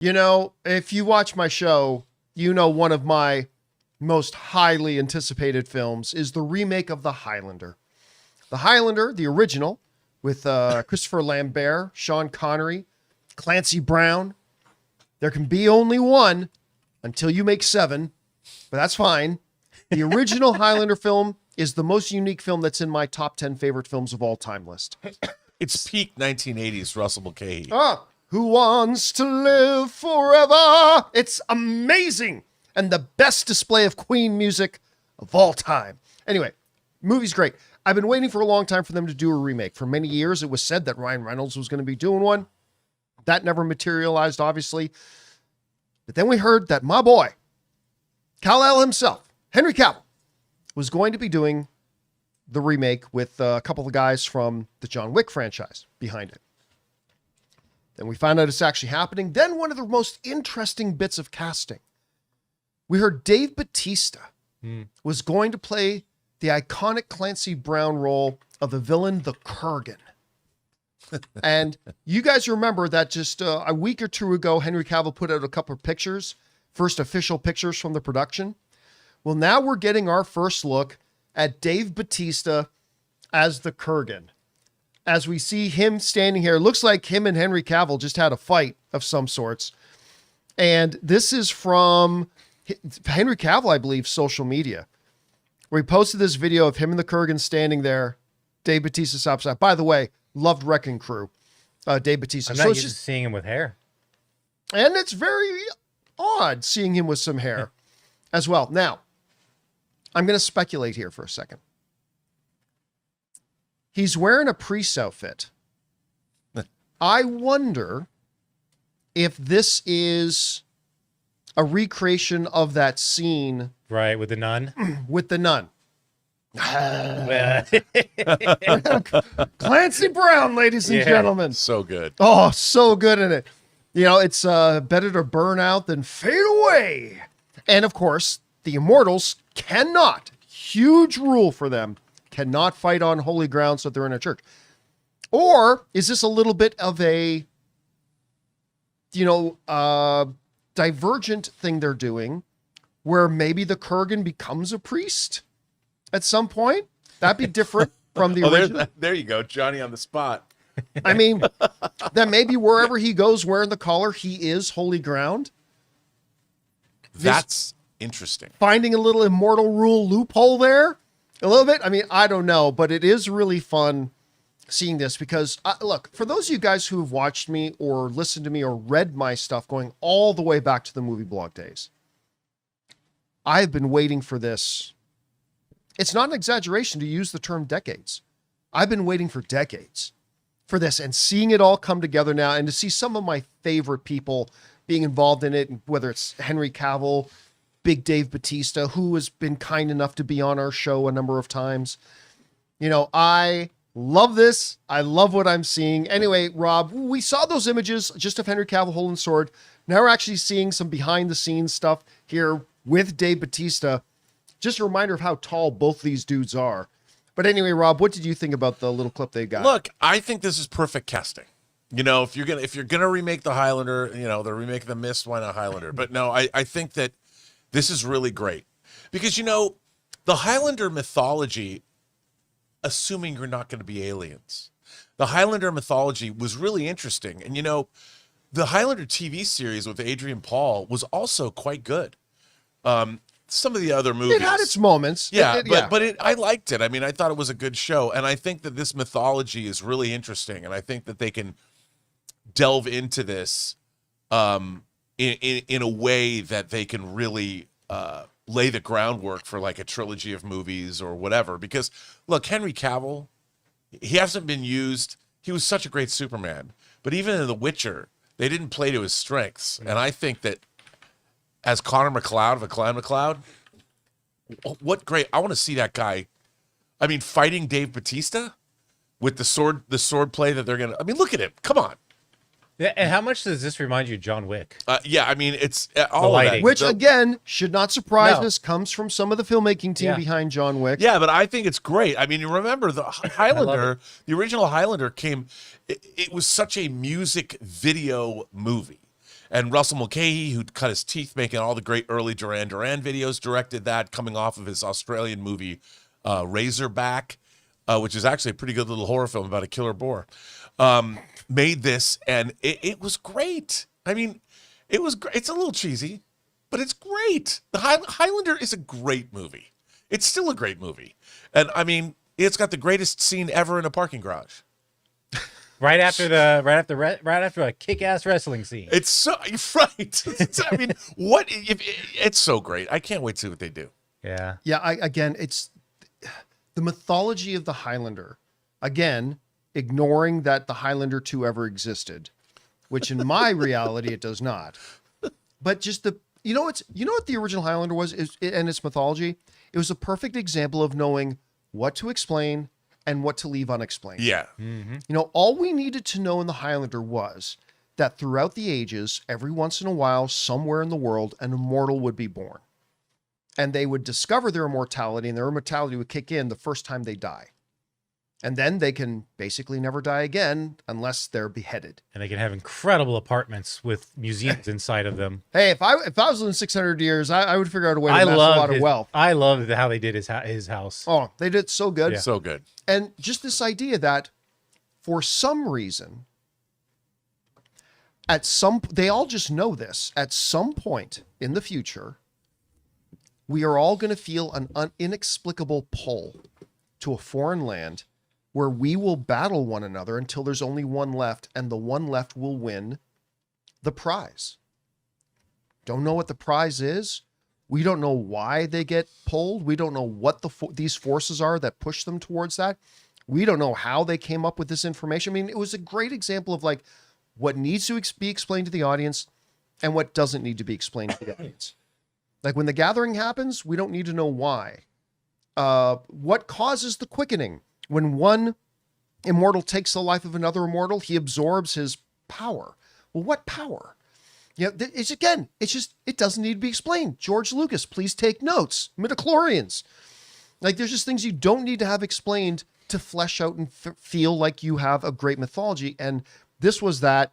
You know, if you watch my show, you know one of my most highly anticipated films is the remake of The Highlander. The Highlander, the original, with Christopher Lambert, Sean Connery, Clancy Brown. There can be only one until you make 7, but that's fine. The original Highlander film is the most unique film that's in my top 10 favorite films of all time list. It's peak 1980s Russell Mulcahy. Who wants to live forever? It's amazing. And the best display of Queen music of all time. Anyway, movie's great. I've been waiting for a long time for them to do a remake. For many years, it was said that Ryan Reynolds was going to be doing one. That never materialized, obviously. But then we heard that my boy, Kal-El himself, Henry Cavill, was going to be doing the remake with a couple of guys from the John Wick franchise behind it. Then we found out it's actually happening. Then one of the most interesting bits of casting. We heard Dave Bautista was going to play the iconic Clancy Brown role of the villain, the Kurgan. And you guys remember that just a week or two ago, Henry Cavill put out a couple of pictures, first official pictures from the production. Well, now we're getting our first look at Dave Bautista as the Kurgan. As we see him standing here, it looks like him and Henry Cavill just had a fight of some sorts. And this is from Henry Cavill, I believe, social media, where he posted this video of him and the Kurgan standing there. Dave Bautista stops out. By the way, loved Wrecking Crew. Dave Bautista. I'm not used to seeing him with hair. And it's very odd seeing him with some hair as well. Now, I'm going to speculate here for a second. He's wearing a priest outfit. I wonder if this is a recreation of that scene. Right, with the nun? With the nun. Clancy Brown, ladies and gentlemen. So good. Oh, so good in it. You know, it's better to burn out than fade away. And of course, the immortals cannot, huge rule for them, cannot fight on holy ground, so they're in a church. Or is this a little bit of a, divergent thing they're doing where maybe the Kurgan becomes a priest at some point? That'd be different from the original. There you go, Johnny on the spot. I mean, that maybe wherever he goes wearing the collar, he is holy ground. That's interesting. Finding a little immortal rule loophole there a little bit. I mean, I don't know, but it is really fun seeing this because look, for those of you guys who have watched me or listened to me or read my stuff going all the way back to the movie blog days, I've been waiting for this. It's not an exaggeration to use the term decades. I've been waiting for decades for this and seeing it all come together now and to see some of my favorite people being involved in it, whether it's Henry Cavill, Big Dave Bautista, who has been kind enough to be on our show a number of times. You know, I love this. I love what I'm seeing. Anyway, Rob, we saw those images just of Henry Cavill holding sword. Now we're actually seeing some behind the scenes stuff here with Dave Bautista. Just a reminder of how tall both these dudes are. But anyway, Rob, what did you think about the little clip they got? Look, I think this is perfect casting. You know, if you're gonna remake the Highlander, you know, the remake of the Mist, why not Highlander? But no, I think that this is really great because, you know, the Highlander mythology, assuming you're not going to be aliens, the Highlander mythology was really interesting. And, you know, the Highlander TV series with Adrian Paul was also quite good. Some of the other movies, it had its moments. Yeah, but I liked it. I mean, I thought it was a good show. And I think that this mythology is really interesting. And I think that they can delve into this in a way that they can really lay the groundwork for like a trilogy of movies or whatever. Because look, Henry Cavill, he hasn't been used. He was such a great Superman, but even in The Witcher, they didn't play to his strengths. And I think that as Connor McLeod of a Clan McLeod, what great! I want to see that guy. I mean, fighting Dave Bautista with the sword play that they're gonna. I mean, look at him. Come on. Yeah, and how much does this remind you of John Wick? Yeah, I mean, it's all of that. Which, again, should not surprise us, comes from some of the filmmaking team behind John Wick. Yeah, but I think it's great. I mean, you remember the Highlander, the original Highlander came, it was such a music video movie. And Russell Mulcahy, who cut his teeth making all the great early Duran Duran videos, directed that, coming off of his Australian movie Razorback, which is actually a pretty good little horror film about a killer boar. Made this, and it was great. I mean, it was great. It's a little cheesy, but it's great. The Highlander is a great movie. It's still a great movie. And I mean, it's got the greatest scene ever in a parking garage. Right after a kick-ass wrestling scene. It's so right. I mean, it's so great. I can't wait to see what they do. Yeah. Yeah, again, it's the mythology of the Highlander. Again, ignoring that the Highlander 2 ever existed, which in my reality it does not. But just you know what the original Highlander was and its mythology? It was a perfect example of knowing what to explain and what to leave unexplained. Yeah. Mm-hmm. You know, all we needed to know in the Highlander was that throughout the ages, every once in a while, somewhere in the world, an immortal would be born. And they would discover their immortality, and their immortality would kick in the first time they die. And then they can basically never die again unless they're beheaded. And they can have incredible apartments with museums inside of them. Hey, if I was living 600 years, I would figure out a way to amass a lot of wealth. I loved how they did his house. Oh, they did so good. Yeah. So good. And just this idea that for some reason, they all just know this, at some point in the future, we are all going to feel an inexplicable pull to a foreign land where we will battle one another until there's only one left, and the one left will win the prize. Don't know what the prize is. We don't know why they get pulled. We don't know what these forces are that push them towards that. We don't know how they came up with this information. I mean, it was a great example of like what needs to be explained to the audience and what doesn't need to be explained to the audience. Like when the gathering happens, we don't need to know why. What causes the quickening? When one immortal takes the life of another immortal, he absorbs his power. Well, what power? You know, it doesn't need to be explained. George Lucas, please take notes. Midichlorians. Like there's just things you don't need to have explained to flesh out and feel like you have a great mythology. And this was that.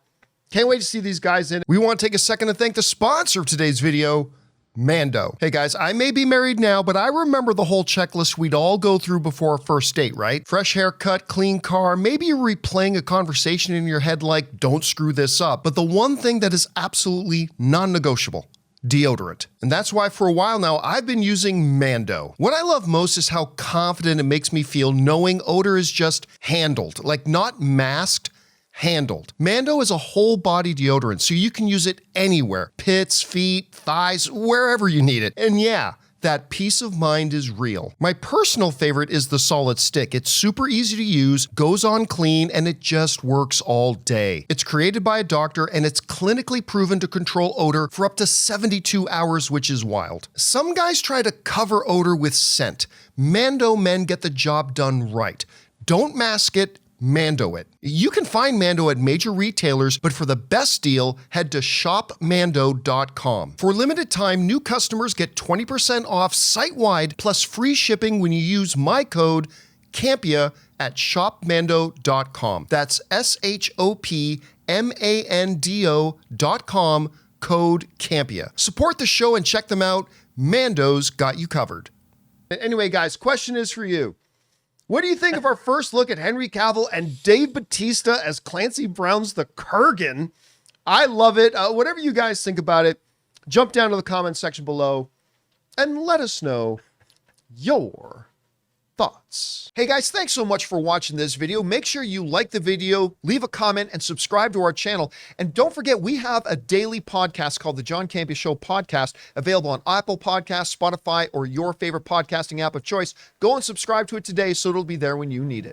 Can't wait to see these guys in it. We want to take a second to thank the sponsor of today's video, Mando. Hey guys, I may be married now, but I remember the whole checklist we'd all go through before a first date, right? Fresh haircut, clean car, maybe you're replaying a conversation in your head like, don't screw this up. But the one thing that is absolutely non-negotiable, deodorant. And that's why for a while now, I've been using Mando. What I love most is how confident it makes me feel knowing odor is just handled, like not masked, handled. Mando is a whole body deodorant, so you can use it anywhere. Pits, feet, thighs, wherever you need it. And yeah, that peace of mind is real. My personal favorite is the solid stick. It's super easy to use, goes on clean, and it just works all day. It's created by a doctor, and it's clinically proven to control odor for up to 72 hours, which is wild. Some guys try to cover odor with scent. Mando men get the job done right. Don't mask it, Mando it. You can find Mando at major retailers, but for the best deal, head to shopmando.com. For limited time, new customers get 20% off site-wide plus free shipping when you use my code Campea at shopmando.com. That's shopmando.com, code Campea. Support the show and check them out. Mando's got you covered. Anyway, guys, question is for you. What do you think of our first look at Henry Cavill and Dave Bautista as Clancy Brown's the Kurgan? I love it. Whatever you guys think about it, jump down to the comment section below and let us know your thoughts. Hey guys, thanks so much for watching this video. Make sure you like the video, leave a comment, and subscribe to our channel. And don't forget, we have a daily podcast called the John Campea Show podcast, available on Apple Podcasts, Spotify, or your favorite podcasting app of choice. Go and subscribe to it today so it'll be there when you need it.